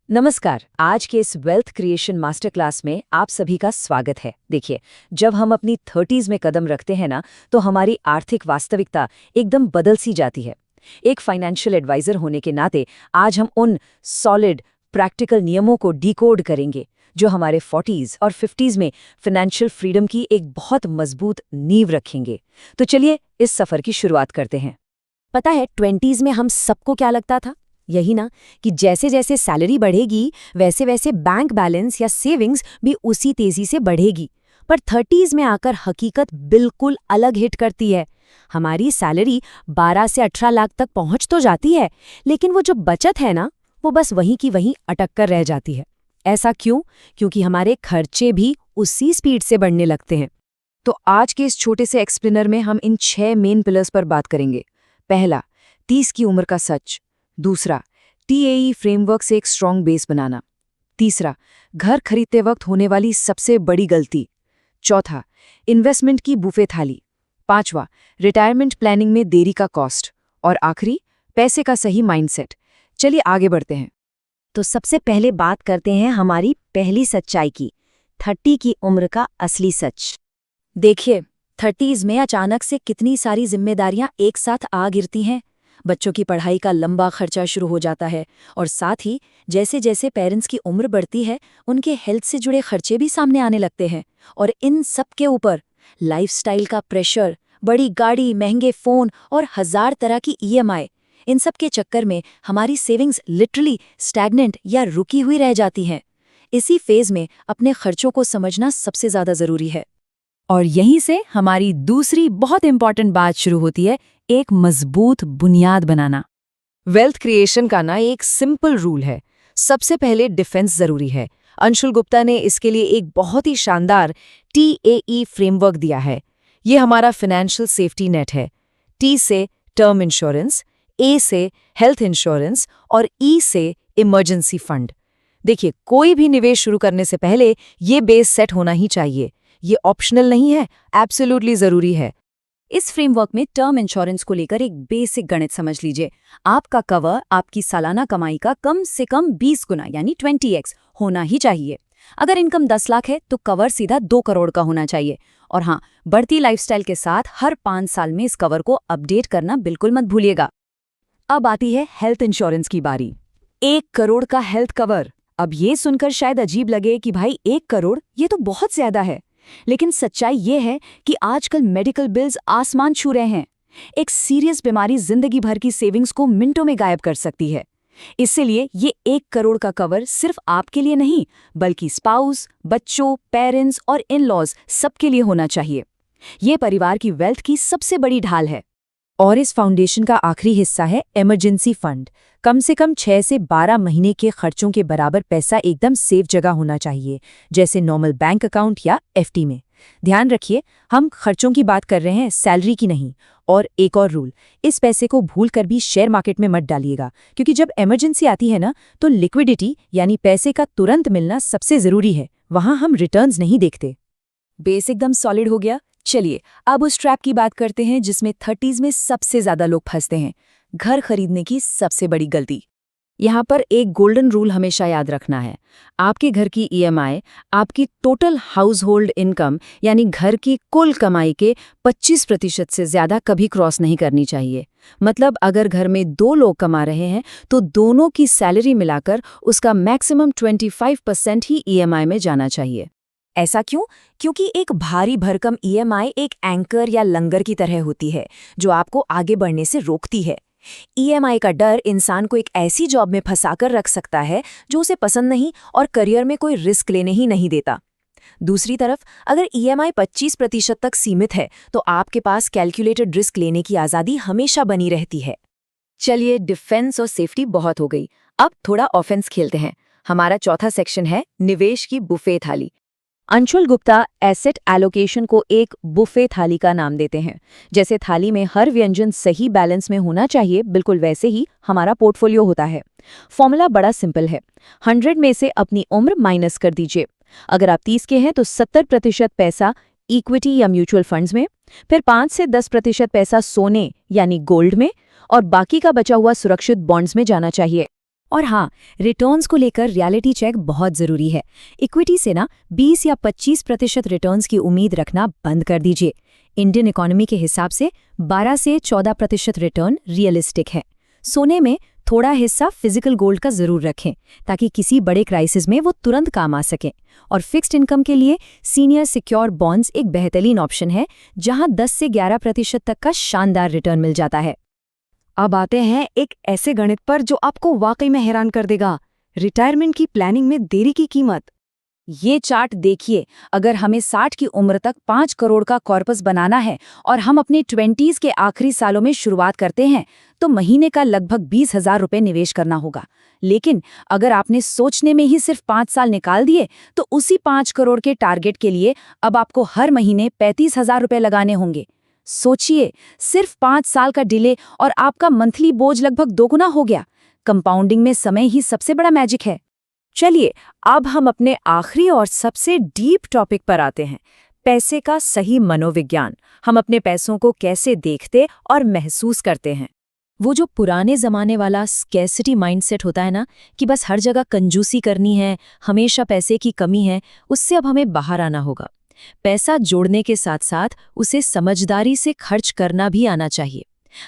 नमस्कार। आज के इस वेल्थ क्रिएशन मास्टर क्लास में आप सभी का स्वागत है। देखिए, जब हम अपनी 30s में कदम रखते हैं ना, तो हमारी आर्थिक वास्तविकता एकदम बदल सी जाती है। एक फाइनेंशियल एडवाइजर होने के नाते आज हम उन सॉलिड प्रैक्टिकल नियमों को डिकोड करेंगे जो हमारे 40s और 50s में फाइनेंशियल फ्रीडम की एक बहुत मजबूत नींव रखेंगे। तो चलिए इस सफर की शुरुआत करते हैं। पता है 20s में हम सबको क्या लगता था? यही ना कि जैसे जैसे सैलरी बढ़ेगी वैसे वैसे बैंक बैलेंस या सेविंग्स भी उसी तेजी से बढ़ेगी। पर 30s में आकर हकीकत बिल्कुल अलग हिट करती है। हमारी सैलरी 12 से 18 लाख तक पहुंच तो जाती है, लेकिन वो जो बचत है ना, वो बस वहीं की वहीं अटक कर रह जाती है। ऐसा क्यों? क्योंकि हमारे खर्चे भी उसी स्पीड से बढ़ने लगते हैं। तो आज के इस छोटे से एक्सप्लेनर में हम इन 6 मेन पिलर्स पर बात करेंगे। पहला, 30 की उम्र का सच। दूसरा, टीएई फ्रेमवर्क से एक स्ट्रॉन्ग बेस बनाना। तीसरा, घर खरीदते वक्त होने वाली सबसे बड़ी गलती। चौथा, इन्वेस्टमेंट की बुफे थाली। पांचवा, रिटायरमेंट प्लानिंग में देरी का कॉस्ट। और आखिरी, पैसे का सही माइंडसेट। चलिए आगे बढ़ते हैं। तो सबसे पहले बात करते हैं हमारी पहली सच्चाई की, 30 की उम्र का असली सच। देखिए, 30s में अचानक से कितनी सारी जिम्मेदारियां एक साथ आ गिरती हैं। बच्चों की पढ़ाई का लंबा खर्चा शुरू हो जाता है, और साथ ही जैसे जैसे पेरेंट्स की उम्र बढ़ती है, उनके हेल्थ से जुड़े खर्चे भी सामने आने लगते हैं। और इन सब के ऊपर लाइफस्टाइल का प्रेशर, बड़ी गाड़ी, महंगे फ़ोन और 1000 तरह की ईएमआई। इन सब के चक्कर में हमारी सेविंग्स लिटरली स्टैग्नेंट या रुकी हुई रह जाती हैं। इसी फेज में अपने खर्चों को समझना सबसे ज़्यादा ज़रूरी है। और यहीं से हमारी दूसरी बहुत इंपॉर्टेंट बात शुरू होती है, एक मजबूत बुनियाद बनाना। वेल्थ क्रिएशन का ना एक सिंपल रूल है, सबसे पहले डिफेंस जरूरी है। अंशुल गुप्ता ने इसके लिए एक बहुत ही शानदार टीएई फ्रेमवर्क दिया है। ये हमारा फाइनेंशियल सेफ्टी नेट है। टी से टर्म इंश्योरेंस, ए से हेल्थ इंश्योरेंस और ई से इमरजेंसी फंड। देखिए, कोई भी निवेश शुरू करने से पहले ये बेस सेट होना ही चाहिए। ये ऑप्शनल नहीं है, एब्सोल्युटली जरूरी है। इस फ्रेमवर्क में टर्म इंश्योरेंस को लेकर एक बेसिक गणित समझ लीजिए। आपका कवर आपकी सालाना कमाई का कम से कम 20 गुना यानी 20x होना ही चाहिए। अगर इनकम 10 लाख है तो कवर सीधा 2 करोड़ का होना चाहिए। और हाँ, बढ़ती लाइफस्टाइल के साथ हर 5 साल में इस कवर को अपडेट करना बिल्कुल मत भूलिएगा। अब आती है हेल्थ इंश्योरेंस की बारी। 1 करोड़ का हेल्थ कवर। अब ये सुनकर शायद अजीब लगे कि भाई 1 करोड़ ये तो बहुत ज्यादा है, लेकिन सच्चाई ये है कि आजकल मेडिकल बिल्स आसमान छू रहे हैं। एक सीरियस बीमारी जिंदगी भर की सेविंग्स को मिनटों में गायब कर सकती है। इसलिए ये 1 करोड़ का कवर सिर्फ आपके लिए नहीं, बल्कि स्पाउस, बच्चों, पेरेंट्स और इन-लॉज सबके लिए होना चाहिए। ये परिवार की वेल्थ की सबसे बड़ी ढाल है। और इस फाउंडेशन का आखिरी हिस्सा है इमरजेंसी फंड। कम से कम 6 से 12 महीने के खर्चों के बराबर पैसा एकदम सेफ जगह होना चाहिए, जैसे नॉर्मल बैंक अकाउंट या एफडी में। ध्यान रखिए, हम खर्चों की बात कर रहे हैं, सैलरी की नहीं। और एक और रूल, इस पैसे को भूल कर भी शेयर मार्केट में मत डालिएगा, क्योंकि जब इमरजेंसी आती है ना, तो लिक्विडिटी यानी पैसे का तुरंत मिलना सबसे जरूरी है। वहां हम रिटर्न्स नहीं देखते। बेस एकदम सॉलिड हो गया। चलिए अब उस ट्रैप की बात करते हैं जिसमें 30s में सबसे ज्यादा लोग फंसते हैं, घर खरीदने की सबसे बड़ी गलती। यहाँ पर एक गोल्डन रूल हमेशा याद रखना है। आपके घर की ईएमआई आपकी टोटल हाउस होल्ड इनकम यानी घर की कुल कमाई के 25% से ज्यादा कभी क्रॉस नहीं करनी चाहिए। मतलब अगर घर में 2 लोग कमा रहे हैं तो दोनों की सैलरी मिलाकर उसका मैक्सिमम 25% ही ईएमआई में जाना चाहिए। ऐसा क्यों? क्योंकि एक भारी भरकम ईएमआई एक एंकर या लंगर की तरह होती है जो आपको आगे बढ़ने से रोकती है। ईएमआई का डर इंसान को एक ऐसी जॉब में फंसाकर रख सकता है जो उसे पसंद नहीं और करियर में कोई रिस्क लेने ही नहीं देता। दूसरी तरफ अगर ईएमआई 25% तक सीमित है तो आपके पास कैलकुलेटेड रिस्क लेने की आज़ादी हमेशा बनी रहती है। चलिए, डिफेंस और सेफ्टी बहुत हो गई, अब थोड़ा ऑफेंस खेलते हैं। हमारा चौथा सेक्शन है निवेश की बुफे थाली। अंशुल गुप्ता एसेट एलोकेशन को एक बुफे थाली का नाम देते हैं। जैसे थाली में हर व्यंजन सही बैलेंस में होना चाहिए, बिल्कुल वैसे ही हमारा पोर्टफोलियो होता है। फॉर्मूला बड़ा सिंपल है। 100 में से अपनी उम्र माइनस कर दीजिए। अगर आप 30 के हैं तो 70% पैसा इक्विटी या म्यूचुअल फंड्स में, फिर 5 से 10% पैसा सोने यानी गोल्ड में, और बाकी का बचा हुआ सुरक्षित बॉन्ड्स में जाना चाहिए। और हाँ, रिटर्न्स को लेकर रियलिटी चेक बहुत जरूरी है। इक्विटी से ना 20 या 25% रिटर्न्स की उम्मीद रखना बंद कर दीजिए। इंडियन इकोनॉमी के हिसाब से 12 से 14% रिटर्न रियलिस्टिक है। सोने में थोड़ा हिस्सा फिजिकल गोल्ड का जरूर रखें ताकि किसी बड़े क्राइसिस में वो तुरंत काम आ सके। और फिक्स्ड इनकम के लिए सीनियर सिक्योर बॉन्ड्स एक बेहतरीन ऑप्शन है, जहां 10 से 11% तक का शानदार रिटर्न मिल जाता है। अब आते हैं एक ऐसे गणित पर जो आपको वाकई में हैरान कर देगा, रिटायरमेंट की प्लानिंग में देरी की कीमत। ये चार्ट देखिए, अगर हमें 60 की उम्र तक 5 करोड़ का कॉर्पस बनाना है और हम अपने 20s के आखिरी सालों में शुरुआत करते हैं तो महीने का लगभग 20,000 रुपये निवेश करना होगा। लेकिन अगर आपने सोचने में ही सिर्फ 5 साल निकाल दिए तो उसी 5 करोड़ के टारगेट के लिए अब आपको हर महीने 35,000 रुपये लगाने होंगे। सोचिए, सिर्फ 5 साल का डिले और आपका मंथली बोझ लगभग दोगुना हो गया। कंपाउंडिंग में समय ही सबसे बड़ा मैजिक है। चलिए, अब हम अपने आखिरी और सबसे डीप टॉपिक पर आते हैं, पैसे का सही मनोविज्ञान। हम अपने पैसों को कैसे देखते और महसूस करते हैं। वो जो पुराने ज़माने वाला स्कैसिटी माइंडसेट होता है ना, कि बस हर जगह कंजूसी करनी है, हमेशा पैसे की कमी है, उससे अब हमें बाहर आना होगा। पैसा जोड़ने के साथ साथ उसे समझदारी से खर्च करना भी आना चाहिए।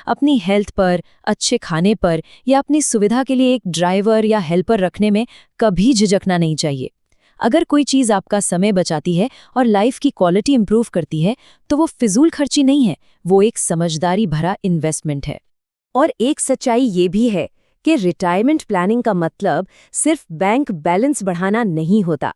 अपनी हेल्थ पर, अच्छे खाने पर या अपनी सुविधा के लिए एक ड्राइवर या हेल्पर रखने में कभी झिझकना नहीं चाहिए। अगर कोई चीज़ आपका समय बचाती है और लाइफ की क्वालिटी इंप्रूव करती है तो वो फिजूल खर्ची नहीं है, वो एक समझदारी भरा इन्वेस्टमेंट है। और एक सच्चाई ये भी है कि रिटायरमेंट प्लानिंग का मतलब सिर्फ बैंक बैलेंस बढ़ाना नहीं होता।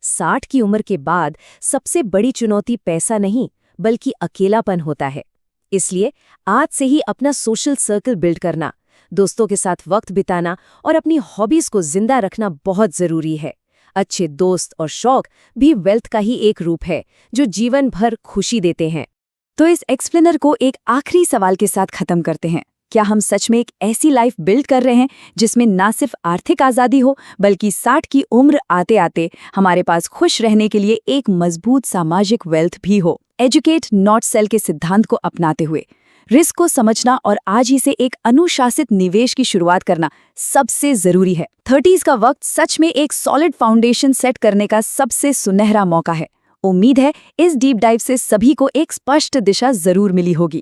60 की उम्र के बाद सबसे बड़ी चुनौती पैसा नहीं बल्कि अकेलापन होता है। इसलिए आज से ही अपना सोशल सर्कल बिल्ड करना, दोस्तों के साथ वक्त बिताना और अपनी हॉबीज को जिंदा रखना बहुत जरूरी है। अच्छे दोस्त और शौक भी वेल्थ का ही एक रूप है जो जीवन भर खुशी देते हैं। तो इस एक्सप्लेनर को एक आखिरी सवाल के साथ खत्म करते हैं। क्या हम सच में एक ऐसी लाइफ बिल्ड कर रहे हैं जिसमें ना सिर्फ आर्थिक आज़ादी हो बल्कि 60 की उम्र आते आते हमारे पास खुश रहने के लिए एक मजबूत सामाजिक वेल्थ भी हो? एजुकेट नॉट सेल के सिद्धांत को अपनाते हुए रिस्क को समझना और आज ही से एक अनुशासित निवेश की शुरुआत करना सबसे जरूरी है। 30s का वक्त सच में एक सॉलिड फाउंडेशन सेट करने का सबसे सुनहरा मौका है। उम्मीद है इस डीप डाइव से सभी को एक स्पष्ट दिशा जरूर मिली होगी।